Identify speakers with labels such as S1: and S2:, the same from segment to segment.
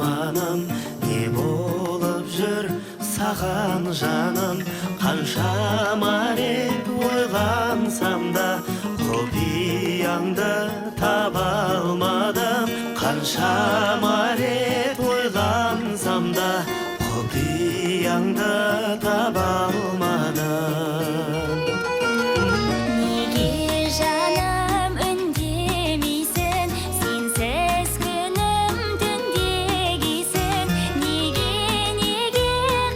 S1: арманым, не болып жүр саған жаным. Қаншама рет ойлансам да, құпияңды таба алмадым. Қаншама рет ойлансам да, құпияңды таба алмадым.
S2: Неге жаным үндемейсің, сенсіз күнім түндегейсің. Неге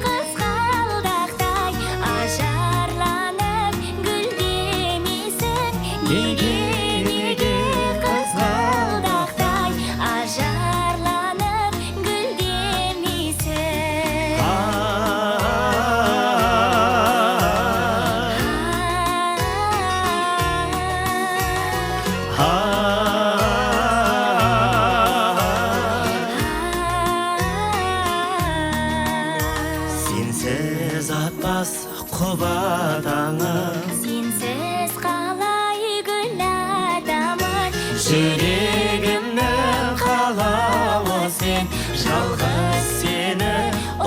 S2: қызғалдақтай ажарланып гүлдемейсің. Неге қызғалдақтай ажарланып гүлдемейсің.
S1: Сенсіз атпас құбатаңым,
S2: Сенсіз қалай гүл атамын.
S1: жүрегімнің қалауы сен, жалғыз сені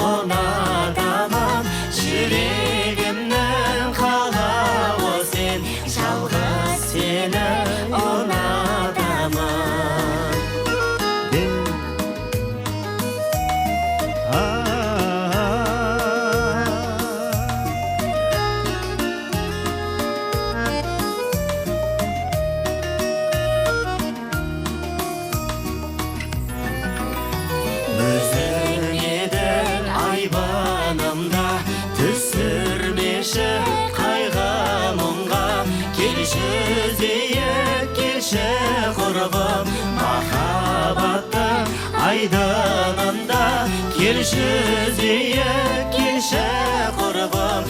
S1: ұнатамын. Жүрегімнің қалауы сен, жалғыз сені ұнатамын. Өзің едің айбанымда, түсірмеші қайғы мұңға. Келші зейік, келші құрбым, махаббаттың айдынында. Келші зейік, келші құрбым,